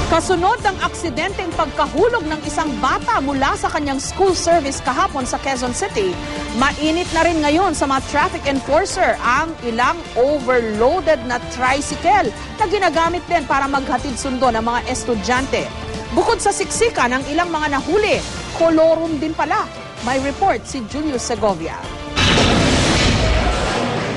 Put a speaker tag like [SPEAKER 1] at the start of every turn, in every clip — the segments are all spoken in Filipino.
[SPEAKER 1] Kasunod ng aksidenteng pagkahulog ng isang bata mula sa kanyang school service kahapon sa Quezon City, mainit na rin ngayon sa mga traffic enforcer ang ilang overloaded na tricycle na ginagamit din para maghatid sundo ng mga estudyante. Bukod sa siksikan ng ilang mga nahuli, kolorum din pala. May report si Julius Segovia.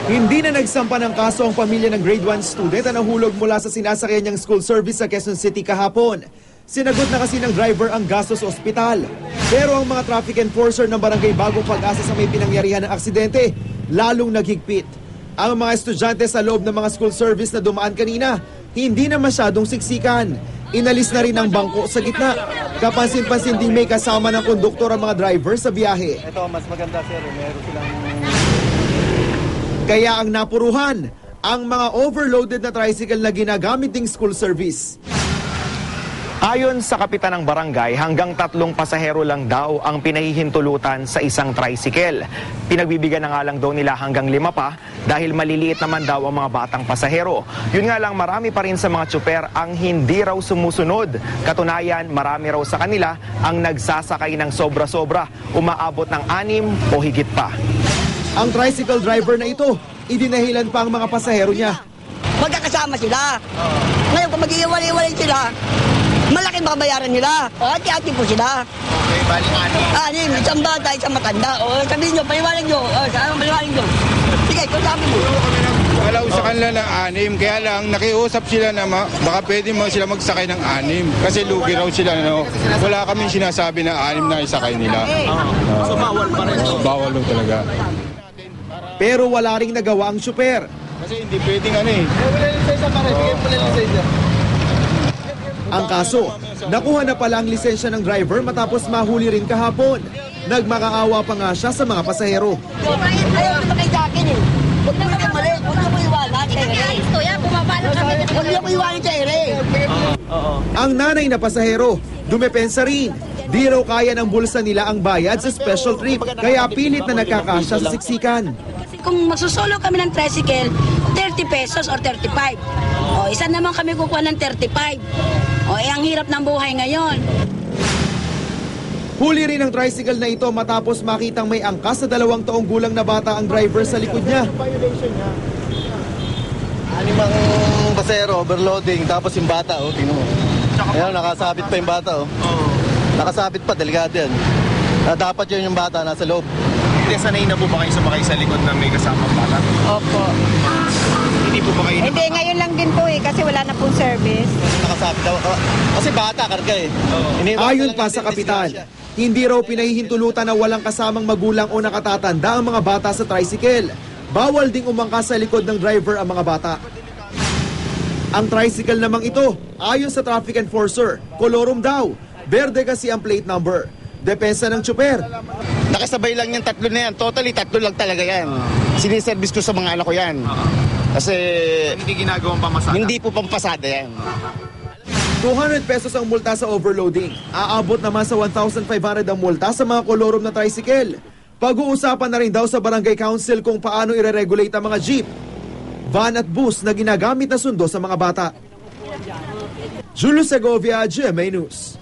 [SPEAKER 2] Hindi na nagsampa ng kaso ang pamilya ng grade 1 student na nahulog mula sa sinasakyan niyang school service sa Quezon City kahapon. Sinagot na kasi ng driver ang gastos sa ospital. Pero ang mga traffic enforcer ng barangay Bagong Pag-asa sa may pinangyarihan ng aksidente, lalong naghigpit. Ang mga estudyante sa loob ng mga school service na dumaan kanina, hindi na masyadong siksikan. Inalis na rin ang bangko sa gitna. Kapansin-pansin din may kasama ng konduktor ang mga driver sa biyahe.
[SPEAKER 3] Ito, mas maganda sir, meron silang...
[SPEAKER 2] Kaya ang napuruhan, ang mga overloaded na tricycle na ginagamit ding school service.
[SPEAKER 4] Ayon sa kapitan ng barangay, hanggang 3 pasahero lang daw ang pinahihintulutan sa isang tricycle. Pinagbibigyan na nga lang daw nila hanggang 5 pa dahil maliliit naman daw ang mga batang pasahero. Yun nga lang, marami pa rin sa mga tsuper ang hindi raw sumusunod. Katunayan, marami raw sa kanila ang nagsasakay ng sobra-sobra, umaabot ng 6 o higit pa.
[SPEAKER 2] Ang tricycle driver na ito, idinahilan pa ang mga pasahero niya.
[SPEAKER 5] Magkakasama sila. Ngayon kung mag-iwalay-iwalay sila, malaki babayaran nila. O hati-hati po sila.
[SPEAKER 3] Okay, balik
[SPEAKER 5] Anim, isang bata, isang matanda. O sabihin nyo, paliwanag nyo. O saan paliwanag nyo? Sige, kung sabi mo.
[SPEAKER 6] Alaw sa kanila ng 6, kaya lang nakiusap sila na baka pwede mo sila magsakay ng 6 kasi lugi raw sila. No? Wala kaming sinasabi na 6 na isakay nila.
[SPEAKER 3] So bawal pa rin.
[SPEAKER 6] Bawal daw talaga.
[SPEAKER 2] Pero wala ring nagawa ang tsuper.
[SPEAKER 6] Kasi hindi pwedeng
[SPEAKER 3] Wala lisensya pa rin. Bigyan mo na lisensya.
[SPEAKER 2] Ang kaso, nakuha na pala ang lisensya ng driver matapos mahuli rin kahapon. Nagmakaawa pa nga siya sa mga pasahero.
[SPEAKER 5] Ayaw ko kay Jackie eh. Huwag na kayo mali. Huwag na ko iwanan kay Ere. Huwag na ko iwanan kay Ere.
[SPEAKER 2] Ang nanay na pasahero, dumepensa rin. Di raw kaya ng bulsa nila ang bayad sa special trip, kaya pilit na nagkakasya sa siksikan.
[SPEAKER 7] Kung magsusolo kami ng tricycle, 30 pesos or 35. O, isa naman kami kukuha ng 35. O, ang hirap ng buhay ngayon.
[SPEAKER 2] Huli rin ang tricycle na ito matapos makitang may angkas sa 2 taong gulang na bata ang driver sa likod niya.
[SPEAKER 3] 6 pasero, overloading, tapos yung bata, tingnan mo. Ayan, nakasabit pa yung bata, Nakasabit pa, delikado yan. Dapat yun yung bata, nasa loob.
[SPEAKER 4] Hindi, sanay na po ba kayo sumakay sa likod na may kasamang bata?
[SPEAKER 8] Opo.
[SPEAKER 4] Hindi po ba kayo
[SPEAKER 8] Hindi, ngayon lang din po kasi wala na pong service.
[SPEAKER 3] Nakasabit daw. Kasi bata, karga
[SPEAKER 2] Ayon pa sa kapitan, hindi raw pinahihintulutan na walang kasamang magulang o nakatatanda ang mga bata sa tricycle. Bawal ding umangkas sa likod ng driver ang mga bata. Ang tricycle namang ito, ayon sa traffic enforcer, kolorum daw. Berde kasi ang plate number. Depensa ng tsuper.
[SPEAKER 9] Nakasabay lang yung 3 na yan. Totally 3 lang talaga yan. Siniservice ko sa mga anak ko yan. Kasi...
[SPEAKER 4] Hindi ginagawang pamasada?
[SPEAKER 9] Hindi po pampasada yan.
[SPEAKER 2] 200 pesos ang multa sa overloading. Aabot naman sa 1,500 ang multa sa mga kolorum na tricycle. Pag-uusapan na rin daw sa barangay council kung paano ire-regulate ang mga jeep, van at bus na ginagamit na sundo sa mga bata. Julius Segovia, GMA News.